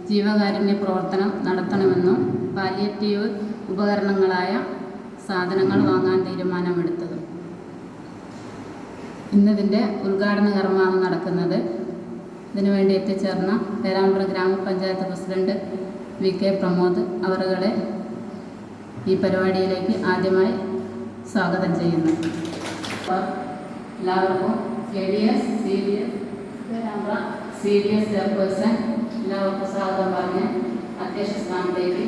ജീവകാരുണ്യ പ്രവർത്തനം നടത്തണമെന്നും പാലിയേറ്റീവ് ഉപകരണങ്ങളായ സാധനങ്ങൾ വാങ്ങാൻ തീരുമാനമെടുത്തതും. ഇന്നിതിൻ്റെ ഉദ്ഘാടന കർമ്മമാണ് നടക്കുന്നത്. ഇതിനുവേണ്ടി എത്തിച്ചേർന്ന പേരാമ്പ്ര ഗ്രാമപഞ്ചായത്ത് പ്രസിഡന്റ് VK പ്രമോദ് അവറുകളെ ഈ പരിപാടിയിലേക്ക് ആദ്യമായി സ്വാഗതം ചെയ്യുന്നു. എല്ലാവർക്കും പേരാമ്പ്ര CDS ചെയർപേഴ്സൺ എല്ലാവർക്കും സ്വാഗതം പറഞ്ഞ് അധ്യക്ഷ സ്ഥാനത്തേക്ക്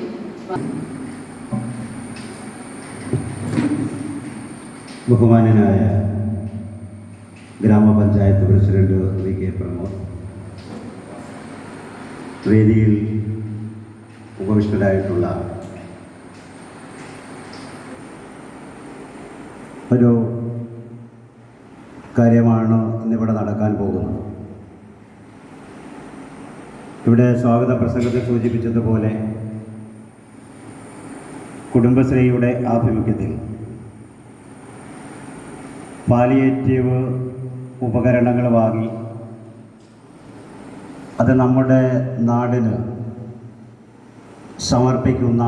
ബഹുമാന്യനായ ഗ്രാമപഞ്ചായത്ത് പ്രസിഡന്റ് VK പ്രമോദ്, വേദിയിൽ ഉപവിഷ്ടരായിട്ടുള്ള ഒരു കാര്യമാണ് ഇന്നിവിടെ നടക്കാൻ പോകുന്നത്. ഇവിടെ സ്വാഗത പ്രസംഗത്തിൽ സൂചിപ്പിച്ചതുപോലെ കുടുംബശ്രീയുടെ ആഭിമുഖ്യത്തിൽ പാലിയേറ്റീവ് ഉപകരണങ്ങൾ വാങ്ങി അത് നമ്മുടെ നാടിന് സമർപ്പിക്കുന്ന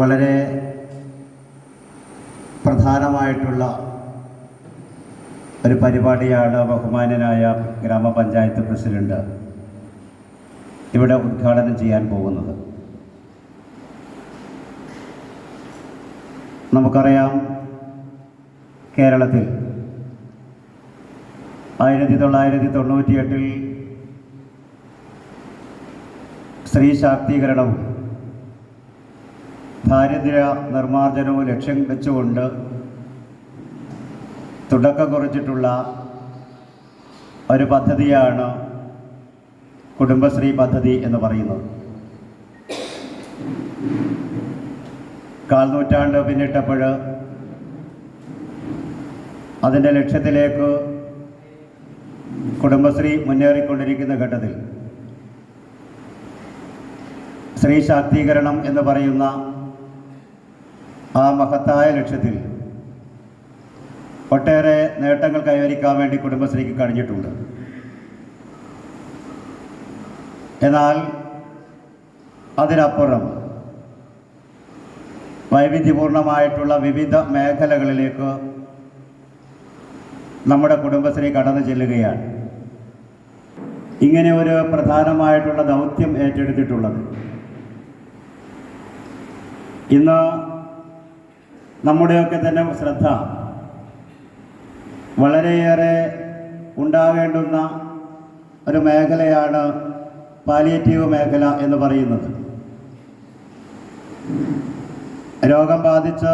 വളരെ പ്രധാനമായിട്ടുള്ള ഒരു പരിപാടിയാണ് ബഹുമാന്യനായ ഗ്രാമപഞ്ചായത്ത് പ്രസിഡന്റ് ഇവിടെ ഉദ്ഘാടനം ചെയ്യാൻ പോകുന്നത്. നമുക്കറിയാം, കേരളത്തിൽ 1998 സ്ത്രീ ശാക്തീകരണവും ദാരിദ്ര്യ നിർമ്മാർജ്ജനവും ലക്ഷ്യം വെച്ചുകൊണ്ട് തുടക്കം കുറിച്ചിട്ടുള്ള ഒരു പദ്ധതിയാണ് കുടുംബശ്രീ പദ്ധതി എന്ന് പറയുന്നത്. കാൽനൂറ്റാണ്ട് പിന്നിട്ടപ്പോൾ അതിൻ്റെ ലക്ഷ്യത്തിലേക്ക് കുടുംബശ്രീ മുന്നേറിക്കൊണ്ടിരിക്കുന്ന ഘട്ടത്തിൽ സ്ത്രീ ശാക്തീകരണം എന്ന് പറയുന്ന ആ മഹത്തായ ലക്ഷ്യത്തിൽ ഒട്ടേറെ നേട്ടങ്ങൾ കൈവരിക്കാൻ വേണ്ടി കുടുംബശ്രീക്ക് കഴിഞ്ഞിട്ടുണ്ട്. എന്നാൽ അതിനപ്പുറം വൈവിധ്യപൂർണമായിട്ടുള്ള വിവിധ മേഖലകളിലേക്ക് നമ്മുടെ കുടുംബശ്രീ കടന്നു ചെല്ലുകയാണ്. ഇങ്ങനെ ഒരു പ്രധാനമായിട്ടുള്ള ദൗത്യം ഏറ്റെടുത്തിട്ടുള്ളത് ഇന്ന് നമ്മുടെയൊക്കെ തന്നെ ശ്രദ്ധ വളരെയേറെ ഉണ്ടാകേണ്ടുന്ന ഒരു മേഖലയാണ് പാലിയേറ്റീവ് മേഖല എന്ന് പറയുന്നത്. രോഗം ബാധിച്ച്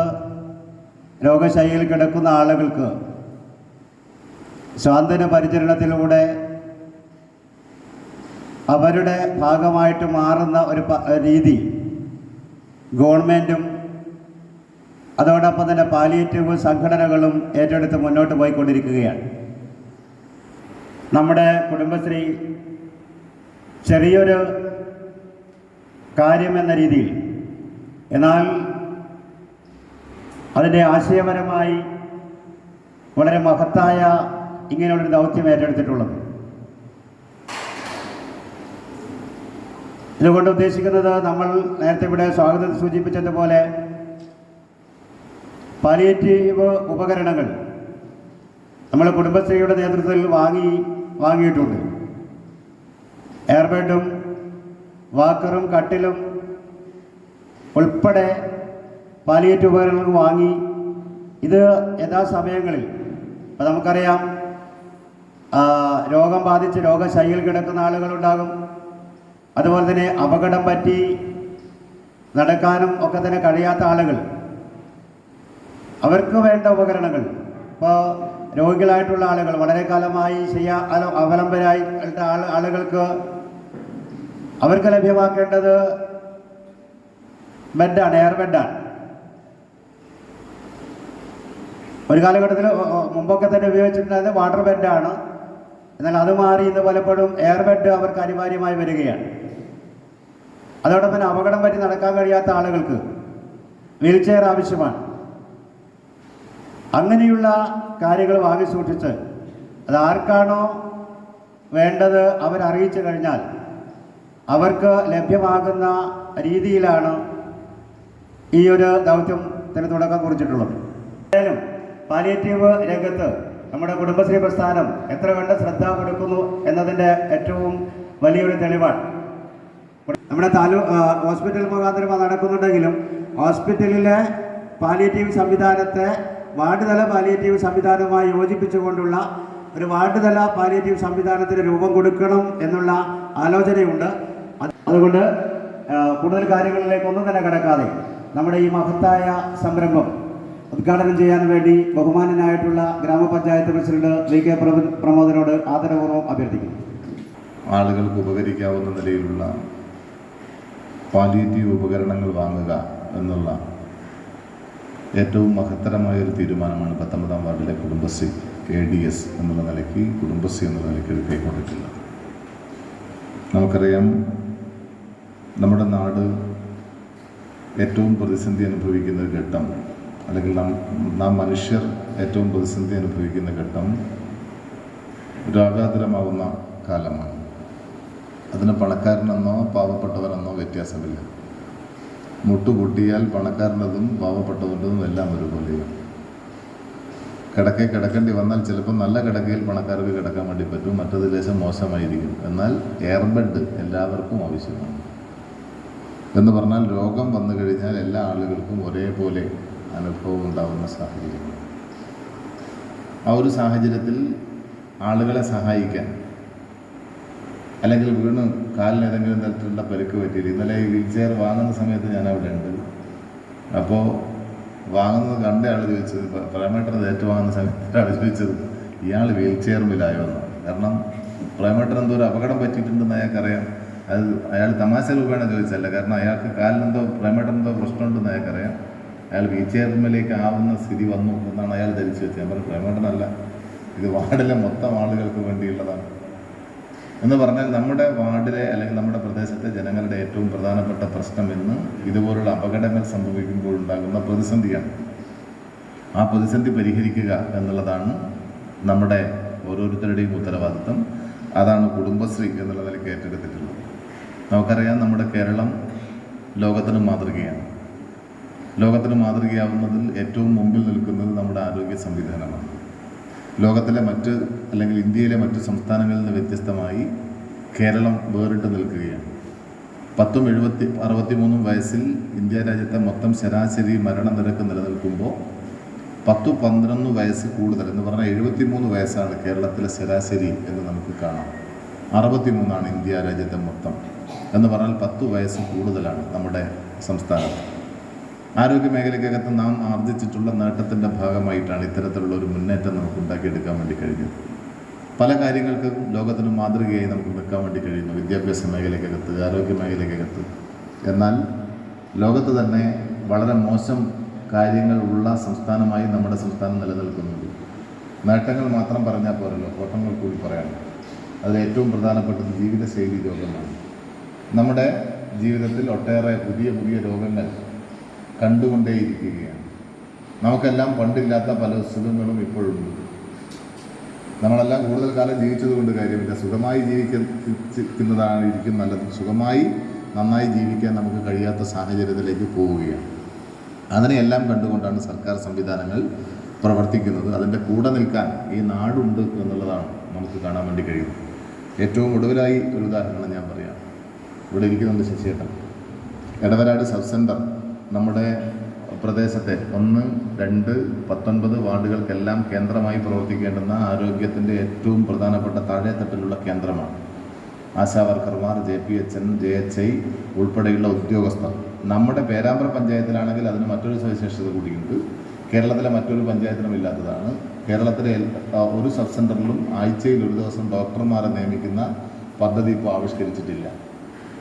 രോഗശൈലിയിൽ കിടക്കുന്ന ആളുകൾക്ക് സാന്ത്വന പരിചരണത്തിലൂടെ അവരുടെ ഭാഗമായിട്ട് മാറുന്ന ഒരു രീതി ഗവൺമെൻറ്റും അതോടൊപ്പം തന്നെ പാലിയേറ്റീവ് സംഘടനകളും ഏറ്റെടുത്ത് മുന്നോട്ട് പോയിക്കൊണ്ടിരിക്കുകയാണ്. നമ്മുടെ കുടുംബശ്രീ ചെറിയൊരു കാര്യമെന്ന രീതിയിൽ, എന്നാൽ അതിൻ്റെ ആശയപരമായി വളരെ മഹത്തായ ഇങ്ങനെയുള്ളൊരു ദൗത്യം ഏറ്റെടുത്തിട്ടുള്ളത്. ഇതുകൊണ്ട് ഉദ്ദേശിക്കുന്നത്, നമ്മൾ നേരത്തെ ഇവിടെ സ്വാഗതം സൂചിപ്പിച്ചതുപോലെ പാലിയേറ്റീവ് ഉപകരണങ്ങൾ നമ്മൾ കുടുംബശ്രീയുടെ നേതൃത്വത്തിൽ വാങ്ങിയിട്ടുണ്ട്. എയർബെഡും വാക്കറും കട്ടിലും ഉൾപ്പെടെ പാലിയേറ്റീവ് ഉപകരണങ്ങൾ വാങ്ങി ഇത് യഥാസമയങ്ങളിൽ, അപ്പോൾ നമുക്കറിയാം രോഗം ബാധിച്ച് രോഗശൈലിയിൽ കിടക്കുന്ന ആളുകളുണ്ടാകും. അതുപോലെ തന്നെ അപകടം പറ്റി നടക്കാനും ഒക്കെ തന്നെ കഴിയാത്ത ആളുകൾ, അവർക്ക് വേണ്ട ഉപകരണങ്ങൾ, ഇപ്പോൾ രോഗികളായിട്ടുള്ള ആളുകൾ, വളരെ കാലമായി അവലംബരായി ആളുകൾക്ക് അവർക്ക് ലഭ്യമാക്കേണ്ടത് ബെഡാണ്, എയർ ബെഡാണ്. ഒരു കാലഘട്ടത്തിൽ മുമ്പൊക്കെ തന്നെ ഉപയോഗിച്ചിട്ടുണ്ടായത് വാട്ടർ ബെഡാണ്. എന്നാൽ അത് മാറി ഇന്ന് പലപ്പോഴും എയർ ബെഡ് അവർക്ക് അനിവാര്യമായി വരികയാണ്. അതോടൊപ്പം തന്നെ അപകടം പറ്റി നടക്കാൻ കഴിയാത്ത ആളുകൾക്ക് വീൽ ചെയർ ആവശ്യമാണ്. അങ്ങനെയുള്ള കാര്യങ്ങൾ വാങ്ങി സൂക്ഷിച്ച് അത് ആർക്കാണോ വേണ്ടത് അവരറിയിച്ചു കഴിഞ്ഞാൽ അവർക്ക് ലഭ്യമാകുന്ന രീതിയിലാണ് ഈ ഒരു ദൗത്യത്തിന് തുടക്കം കുറിച്ചിട്ടുള്ളത്. ഏതായാലും പാലിയേറ്റീവ് രംഗത്ത് നമ്മുടെ കുടുംബശ്രീ പ്രസ്ഥാനം എത്ര കണ്ട് ശ്രദ്ധ കൊടുക്കുന്നു എന്നതിൻ്റെ ഏറ്റവും വലിയൊരു തെളിവാണ്. നമ്മുടെ ഹോസ്പിറ്റൽ മുഖാന്തരം നടക്കുന്നുണ്ടെങ്കിലും ഹോസ്പിറ്റലിലെ പാലിയേറ്റീവ് സംവിധാനത്തെ വാർഡ് തല പാലിയേറ്റീവ് സംവിധാനവുമായി യോജിപ്പിച്ചുകൊണ്ടുള്ള ഒരു വാർഡ് തല പാലിയേറ്റീവ് സംവിധാനത്തിന് രൂപം കൊടുക്കണം എന്നുള്ള ആലോചനയുണ്ട്. അതുകൊണ്ട് കൂടുതൽ കാര്യങ്ങളിലേക്കൊന്നും തന്നെ കടക്കാതെ നമ്മുടെ ഈ മഹത്തായ സംരംഭം ഉദ്ഘാടനം ചെയ്യാൻ വേണ്ടി ബഹുമാനനായിട്ടുള്ള ഗ്രാമപഞ്ചായത്ത് പ്രസിഡന്റ് VK പ്രമോദനോട് ആദരപൂർവ്വം അഭ്യർത്ഥിക്കുന്നു. ആളുകൾക്ക് ഉപകരിക്കാവുന്ന നിലയിലുള്ള പാലിയേറ്റീവ് ഉപകരണങ്ങൾ വാങ്ങുക എന്നുള്ള ഏറ്റവും മഹത്തരമായൊരു തീരുമാനമാണ് 19-ാം വാർഡിലെ കുടുംബശ്രീ ADS എന്നുള്ള നിലയ്ക്ക് കുടുംബശ്രീ എന്നുള്ള നിലയ്ക്ക് കൈക്കൊണ്ടിട്ടുള്ളത്. നമുക്കറിയാം, നമ്മുടെ നാട് ഏറ്റവും പ്രതിസന്ധി അനുഭവിക്കുന്ന ഒരു ഘട്ടം, അല്ലെങ്കിൽ നാം മനുഷ്യർ ഏറ്റവും പ്രതിസന്ധി അനുഭവിക്കുന്ന ഘട്ടം രോഗാതുരമാവുന്ന കാലമാണ്. അതിന് പണക്കാരനെന്നോ പാവപ്പെട്ടവനെന്നോ വ്യത്യാസമില്ല. മുട്ടുപൊട്ടിയാൽ പണക്കാരനതും പാവപ്പെട്ടവൻ്റെതും എല്ലാം ഒരുപോലെയാണ്. കിടക്കേണ്ടി വന്നാൽ ചിലപ്പോൾ നല്ല കിടക്കയിൽ പണക്കാർക്ക് കിടക്കാൻ വേണ്ടി പറ്റും, മറ്റത് ലേശം മോശമായിരിക്കും. എന്നാൽ എയർബെഡ് എല്ലാവർക്കും ആവശ്യമാണ്. എന്ന് പറഞ്ഞാൽ രോഗം വന്നു കഴിഞ്ഞാൽ എല്ലാ ആളുകൾക്കും ഒരേപോലെ അനുഭവം ഉണ്ടാകുന്ന സാഹചര്യം. ആ ഒരു സാഹചര്യത്തിൽ ആളുകളെ സഹായിക്കാൻ, അല്ലെങ്കിൽ വീണ് കാലിന് ഏതെങ്കിലും തരത്തിലുള്ള പരിക്ക് പറ്റിയില്ല. ഇന്നലെ ഈ വീൽ ചെയർ വാങ്ങുന്ന സമയത്ത് ഞാൻ അവിടെ ഉണ്ട്. അപ്പോൾ വാങ്ങുന്നത് കണ്ട ആൾ ചോദിച്ചത്, പ്രേമേട്ടനത് ഏറ്റുവാങ്ങുന്ന സമയത്ത് ആൾ ചോദിച്ചത് ഇയാൾ വീൽ ചെയർമിലായോ എന്നാണ്. കാരണം പ്രേമേട്ടൻ എന്തോ ഒരു അപകടം പറ്റിയിട്ടുണ്ടെന്ന് അയാൾക്കറിയാം. അത് അയാൾ തമാശ രൂപേണ ചോദിച്ചല്ല, കാരണം അയാൾക്ക് കാലിനെന്തോ പ്രേമേട്ടനെന്തോ പ്രശ്നമുണ്ടെന്ന് അയാൾക്കറിയാം. അയാൾ വീൽ ചെയർമിലേക്ക് ആവുന്ന സ്ഥിതി വന്നു എന്നാണ് അയാൾ ധരിച്ചു വെച്ചത്. ഞാൻ പറഞ്ഞു, പ്രേമേട്ടനല്ല, ഇത് വാർഡിലെ മൊത്തം ആളുകൾക്ക് വേണ്ടിയുള്ളതാണ് എന്ന് പറഞ്ഞാൽ നമ്മുടെ വാർഡിലെ അല്ലെങ്കിൽ നമ്മുടെ പ്രദേശത്തെ ജനങ്ങളുടെ ഏറ്റവും പ്രധാനപ്പെട്ട പ്രശ്നം ഇന്ന് ഇതുപോലുള്ള അപകടങ്ങൾ സംഭവിക്കുമ്പോൾ ഉണ്ടാകുന്ന പ്രതിസന്ധിയാണ്. ആ പ്രതിസന്ധി പരിഹരിക്കുക എന്നുള്ളതാണ് നമ്മുടെ ഓരോരുത്തരുടെയും ഉത്തരവാദിത്വം. അതാണ് കുടുംബശ്രീ എന്നുള്ള നിലയ്ക്ക് ഏറ്റെടുത്തിട്ടുള്ളത്. നമുക്കറിയാം, നമ്മുടെ കേരളം ലോകത്തിന് മാതൃകയാണ്. ലോകത്തിന് മാതൃകയാവുന്നതിൽ ഏറ്റവും മുമ്പിൽ നിൽക്കുന്നത് നമ്മുടെ ആരോഗ്യ സംവിധാനമാണ്. ലോകത്തിലെ അല്ലെങ്കിൽ ഇന്ത്യയിലെ മറ്റ് സംസ്ഥാനങ്ങളിൽ നിന്ന് വ്യത്യസ്തമായി കേരളം വേറിട്ട് നിൽക്കുകയാണ്. 10-63 വയസ്സിൽ ഇന്ത്യ രാജ്യത്തെ മൊത്തം ശരാശരി മരണനിരക്ക് നിലനിൽക്കുമ്പോൾ 10-11 വയസ്സ് കൂടുതൽ എന്ന് പറഞ്ഞാൽ 73 വയസ്സാണ് കേരളത്തിലെ ശരാശരി എന്ന് നമുക്ക് കാണാം. 63 ഇന്ത്യ രാജ്യത്തെ മൊത്തം എന്ന് പറഞ്ഞാൽ 10 വയസ്സ് കൂടുതലാണ് നമ്മുടെ സംസ്ഥാനത്ത്. ആരോഗ്യ മേഖലയ്ക്കകത്ത് നാം ആർജിച്ചിട്ടുള്ള നേട്ടത്തിൻ്റെ ഭാഗമായിട്ടാണ് ഇത്തരത്തിലുള്ള ഒരു മുന്നേറ്റം നമുക്ക് ഉണ്ടാക്കിയെടുക്കാൻ വേണ്ടി കഴിഞ്ഞത്. പല കാര്യങ്ങൾക്കും ലോകത്തിന് മാതൃകയായി നമുക്ക് നിൽക്കാൻ വേണ്ടി കഴിയുന്നു, വിദ്യാഭ്യാസ മേഖലയ്ക്കകത്ത്, ആരോഗ്യ മേഖലയ്ക്കകത്ത്. എന്നാൽ ലോകത്ത് തന്നെ വളരെ മോശം കാര്യങ്ങൾ ഉള്ള സംസ്ഥാനമായി നമ്മുടെ സംസ്ഥാനം നിലനിൽക്കുന്നുണ്ട്. നേട്ടങ്ങൾ മാത്രം പറഞ്ഞാൽ പോരല്ലോ, കോട്ടങ്ങൾ കൂടി പറയണം. അതിൽ ഏറ്റവും പ്രധാനപ്പെട്ടത് ജീവിതശൈലി രോഗമാണ്. നമ്മുടെ ജീവിതത്തിൽ ഒട്ടേറെ പുതിയ രോഗങ്ങൾ കണ്ടുകൊണ്ടേയിരിക്കുകയാണ്. നമുക്കെല്ലാം പണ്ടില്ലാത്ത പല സുഖങ്ങളും ഇപ്പോഴുണ്ട്. നമ്മളെല്ലാം കൂടുതൽ കാലം ജീവിച്ചതുകൊണ്ട് കാര്യമില്ല. സുഖമായി ജീവിക്കുന്നതായിരിക്കും നല്ലത്. സുഖമായി നന്നായി ജീവിക്കാൻ നമുക്ക് കഴിയാത്ത സാഹചര്യത്തിലേക്ക് പോവുകയാണ്. അതിനെയെല്ലാം കണ്ടുകൊണ്ടാണ് സർക്കാർ സംവിധാനങ്ങൾ പ്രവർത്തിക്കുന്നത്. അതിൻ്റെ കൂടെ നിൽക്കാൻ ഈ നാടുണ്ട് എന്നുള്ളതാണ് നമുക്ക് കാണാൻ വേണ്ടി കഴിയുന്നത്. ഏറ്റവും ഒടുവിലായി ഒരു ഉദാഹരണം ഞാൻ പറയാം. ഇവിടെ ഇരിക്കുന്നുണ്ട് ശശിയേട്ടൻ. എടവരാട് സബ് സെൻറ്റർ നമ്മുടെ പ്രദേശത്തെ 1, 2, 19 വാർഡുകൾക്കെല്ലാം കേന്ദ്രമായി പ്രവർത്തിക്കേണ്ടുന്ന ആരോഗ്യത്തിൻ്റെ ഏറ്റവും പ്രധാനപ്പെട്ട താഴെത്തട്ടിലുള്ള കേന്ദ്രമാണ്. ആശാ വർക്കർമാർ, JPHN, JHI ഉൾപ്പെടെയുള്ള ഉദ്യോഗസ്ഥർ. നമ്മുടെ പേരാമ്പ്ര പഞ്ചായത്തിലാണെങ്കിൽ അതിന് മറ്റൊരു സവിശേഷത കൂടിയുണ്ട്. കേരളത്തിലെ മറ്റൊരു പഞ്ചായത്തിനും ഇല്ലാത്തതാണ്. കേരളത്തിലെ ഒരു സബ് സെൻറ്ററിലും ആഴ്ചയിൽ ഒരു ദിവസം ഡോക്ടർമാരെ നിയമിക്കുന്ന പദ്ധതി ഇപ്പോൾ ആവിഷ്കരിച്ചിട്ടില്ല.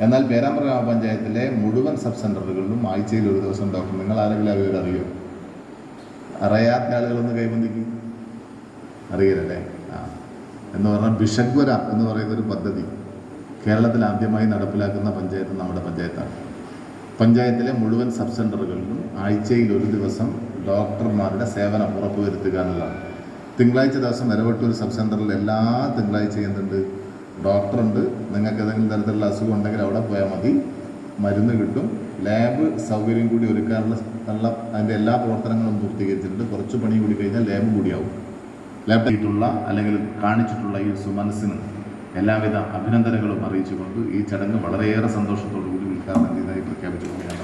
എന്നാൽ പേരാമ്പ്ര ഗ്രാമപഞ്ചായത്തിലെ മുഴുവൻ സബ് സെൻറ്ററുകളിലും ആഴ്ചയിൽ ഒരു ദിവസം ഡോക്ടർ. നിങ്ങൾ ആരെങ്കിലും അവർ അറിയോ? അറിയാത്ത ആളുകളൊന്ന് കൈബന്ധിക്കും. അറിയില്ലല്ലേ? എന്ന് പറഞ്ഞാൽ ബിഷഗ്വര എന്ന് പറയുന്നൊരു പദ്ധതി കേരളത്തിൽ ആദ്യമായി നടപ്പിലാക്കുന്ന പഞ്ചായത്ത് നമ്മുടെ പഞ്ചായത്താണ്. പഞ്ചായത്തിലെ മുഴുവൻ സബ് സെൻറ്ററുകളിലും ആഴ്ചയിൽ ഒരു ദിവസം ഡോക്ടർമാരുടെ സേവനം ഉറപ്പുവരുത്തുക എന്നുള്ളതാണ്. തിങ്കളാഴ്ച ദിവസം എരവട്ടൂർ സബ് സെൻറ്ററിൽ എല്ലാ തിങ്കളാഴ്ച എന്തുണ്ട്? ഡോക്ടറുണ്ട്. നിങ്ങൾക്ക് ഏതെങ്കിലും തരത്തിലുള്ള അസുഖം ഉണ്ടെങ്കിൽ അവിടെ പോയാൽ മതി, മരുന്ന് കിട്ടും. ലാബ് സൗകര്യം കൂടി ഒരുക്കാനുള്ള അതിൻ്റെ എല്ലാ പ്രവർത്തനങ്ങളും പൂർത്തീകരിച്ചിട്ടുണ്ട്. കുറച്ച് പണി കൂടി കഴിഞ്ഞാൽ ലാബ് കൂടിയാവും. ലാബിലുള്ള അല്ലെങ്കിൽ കാണിച്ചിട്ടുള്ള ഈ സുമനസ്സിന് എല്ലാവിധ അഭിനന്ദനങ്ങളും അറിയിച്ചുകൊണ്ട് ഈ ചടങ്ങ് വളരെയേറെ സന്തോഷത്തോടു കൂടി ഉദ്ഘാടനം ചെയ്തതായി പ്രഖ്യാപിച്ചുകൊണ്ട് ഞാൻ